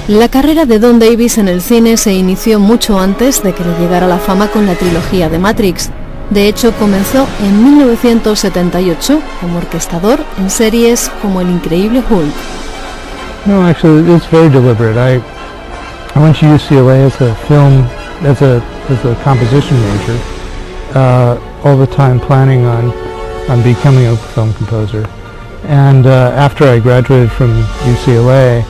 La carrera de Don Davis en el cine se inició mucho antes de que le llegara la fama con la trilogía de Matrix. De hecho, comenzó en 1978 como orquestador en series como El Increíble Hulk. No, actually, it's very deliberate. I went to UCLA as a composition major, all the time planning on becoming a film composer. And after I graduated from UCLA,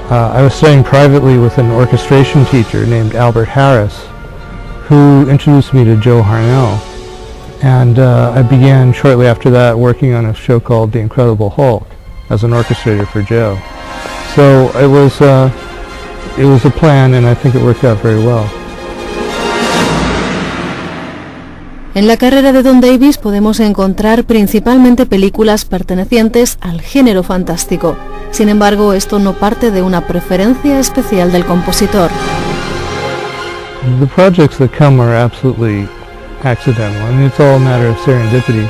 I was studying privately with an orchestration teacher named Albert Harris, who introduced me to Joe Harnell. And I began shortly after that working on a show called The Incredible Hulk as an orchestrator for Joe. So it was a plan, and I think it worked out very well. En la carrera de Don Davis podemos encontrar principalmente películas pertenecientes al género fantástico. Sin embargo, esto no parte de una preferencia especial del compositor. The projects that come are absolutely accidental. I mean, it's all a matter of serendipity.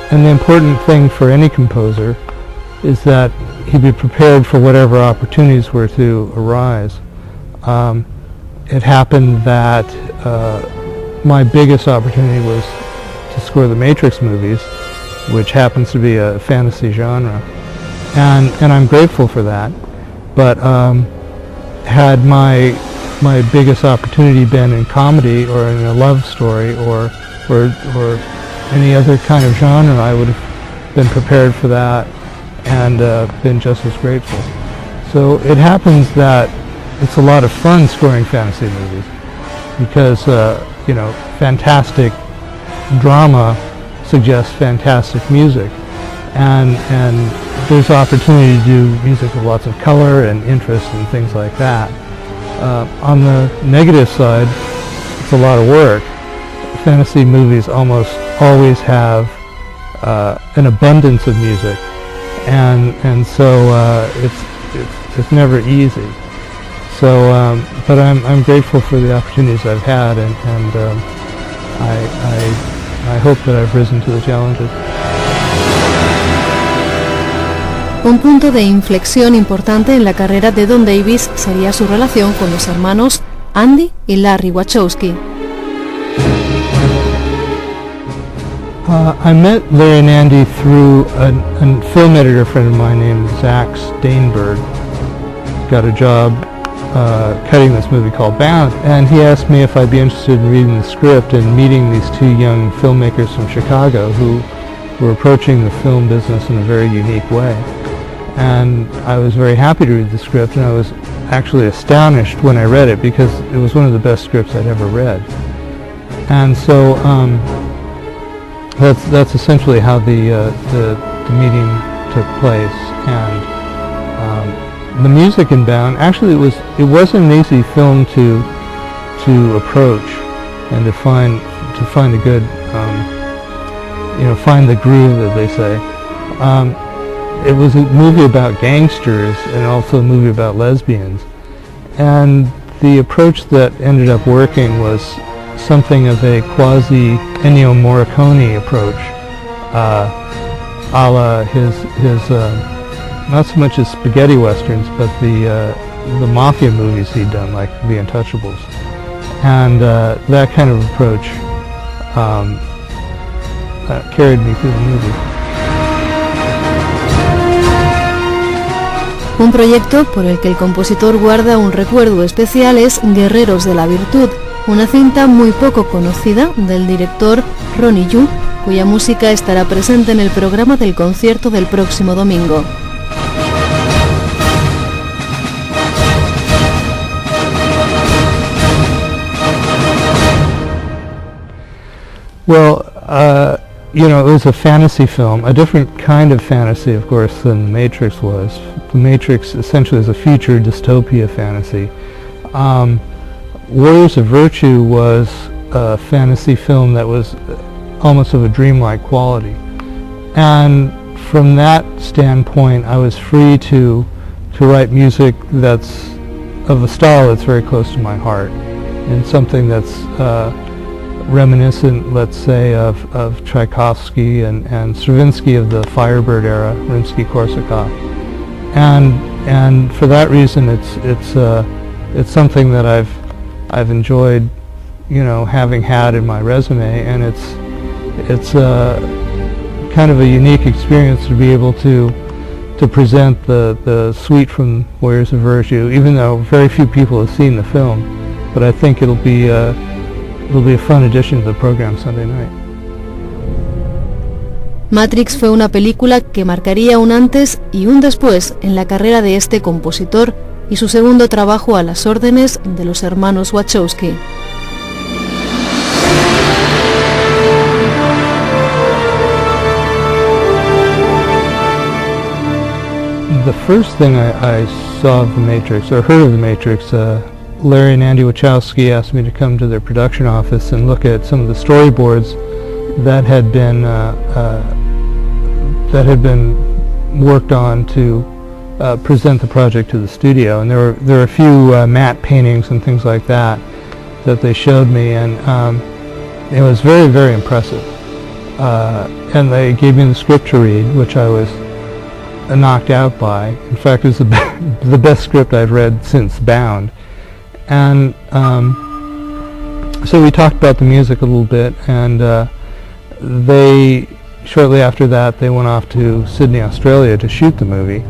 And the important thing for any composer is that he be prepared for whatever opportunities were to arise. It happened that my biggest opportunity was to score the Matrix movies, which happens to be a fantasy genre, and I'm grateful for that. But had my biggest opportunity been in comedy or in a love story or any other kind of genre, I would have been prepared for that and been just as grateful. So it happens that it's a lot of fun scoring fantasy movies because fantastic drama suggests fantastic music, and there's opportunity to do music with lots of color and interest and things like that. On the negative side, it's a lot of work. Fantasy movies almost always have an abundance of music, and so it's never easy. So, but I'm grateful for the opportunities I've had, and I hope that I've risen to the challenges. Un punto de inflexión importante en la carrera de Don Davis sería su relación con los hermanos Andy y Larry Wachowski. I met Larry and Andy through a film editor friend of mine named Zach Steinberg. Got a job cutting this movie called Bound, and he asked me if I'd be interested in reading the script and meeting these two young filmmakers from Chicago who were approaching the film business in a very unique way. And I was very happy to read the script, and I was actually astonished when I read it because it was one of the best scripts I'd ever read. And so that's essentially how the meeting took place. And the music in Bound, actually it wasn't an easy film to approach and to find a good find the groove, as they say. It was a movie about gangsters and also a movie about lesbians, and the approach that ended up working was something of a quasi Ennio Morricone approach, a la his not so much as spaghetti westerns, but the mafia movies he'd done, like The Untouchables, and that kind of approach carried me through the movie. Un proyecto por el que el compositor guarda un recuerdo especial es Guerreros de la Virtud, una cinta muy poco conocida del director Ronnie Yu, cuya música estará presente en el programa del concierto del próximo domingo. Well, it was a fantasy film, a different kind of fantasy, of course, than The Matrix was. The Matrix essentially is a future dystopia fantasy. Warriors of Virtue was a fantasy film that was almost of a dreamlike quality. And from that standpoint, I was free to write music that's of a style that's very close to my heart, and something that's reminiscent, let's say, of Tchaikovsky and Stravinsky of the Firebird era, Rimsky-Korsakov. And and for that reason, it's something that I've enjoyed, having had in my resume, and it's kind of a unique experience to be able to present the suite from Warriors of Virtue, even though very few people have seen the film. But I think it'll be a fun addition to the program Sunday night. Matrix fue una película que marcaría un antes y un después en la carrera de este compositor y su segundo trabajo a las órdenes de los hermanos Wachowski. The first thing I saw of The Matrix, or heard of The Matrix, Larry and Andy Wachowski asked me to come to their production office and look at some of the storyboards that had been worked on to present the project to the studio. And there were a few matte paintings and things like that they showed me, and it was very, very impressive. And they gave me the script to read, which I was knocked out by. In fact, it was the best script I've read since Bound. And so we talked about the music a little bit, and shortly after that, they went off to Sydney, Australia to shoot the movie.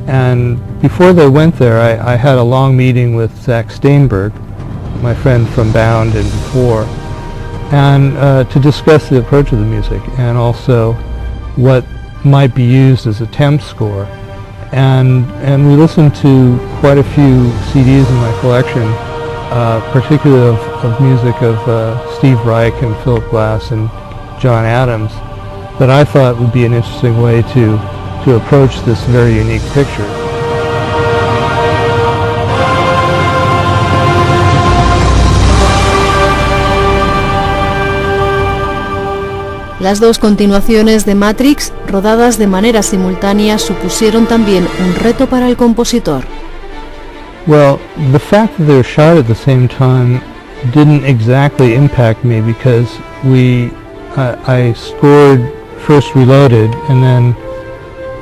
And before they went there, I had a long meeting with Zach Steinberg, my friend from Bound and before, and to discuss the approach of the music and also what might be used as a temp score. And we listened to quite a few CDs in my collection, particularly of music of Steve Reich and Philip Glass and John Adams, that I thought would be an interesting way to approach this very unique picture. Las dos continuaciones de Matrix, rodadas de manera simultánea, supusieron también un reto para el compositor. Well, the fact that they were shot at the same time didn't exactly impact me, because I scored first Reloaded, and then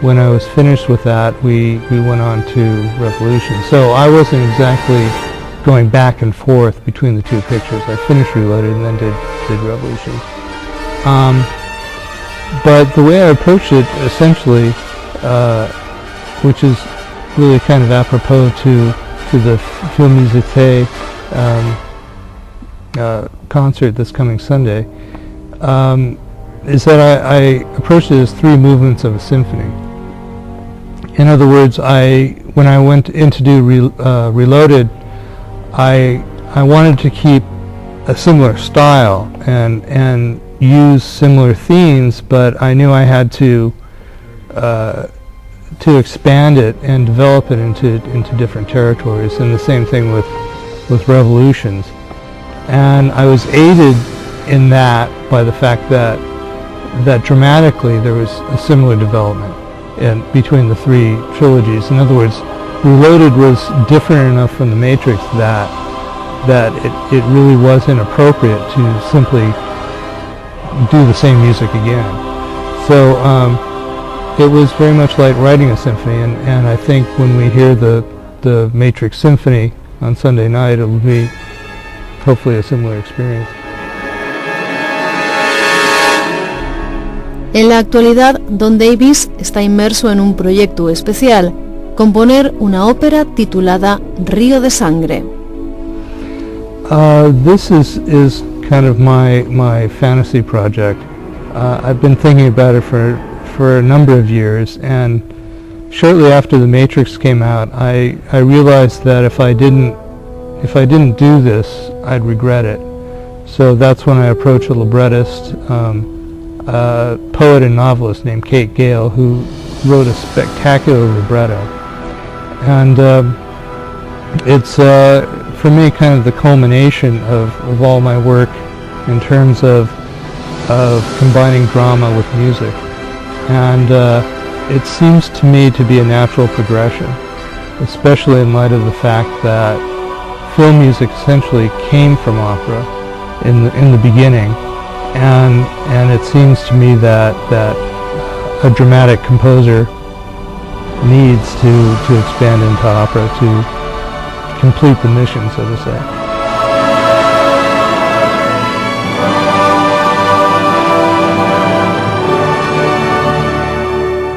when I was finished with that, we went on to Revolution. So I wasn't exactly going back and forth between the two pictures. I finished Reloaded and then did Revolution. But the way I approached it, essentially, which is really kind of apropos to the Film Musicé concert this coming Sunday, is that I approached it as three movements of a symphony. In other words, when I went in to do Reloaded, I wanted to keep a similar style and use similar themes, but I knew I had to expand it and develop it into different territories, and the same thing with Revolutions. And I was aided in that by the fact that dramatically there was a similar development between the three trilogies. In other words, Reloaded was different enough from The Matrix that it really wasn't appropriate to simply do the same music again. So it was very much like writing a symphony, and I think when we hear the Matrix Symphony on Sunday night, it will be hopefully a similar experience. En la actualidad, Don Davis está inmerso en un proyecto especial: componer una ópera titulada Río de Sangre. This is kind of my fantasy project. I've been thinking about it for a number of years, and shortly after The Matrix came out, I realized that if I didn't do this, I'd regret it. So that's when I approached a librettist, a poet and novelist named Kate Gale, who wrote a spectacular libretto. And it's for me kind of the culmination of all my work in terms of combining drama with music. And it seems to me to be a natural progression, especially in light of the fact that film music essentially came from opera in the beginning, and it seems to me that a dramatic composer needs to expand into opera to complete the mission, so to say.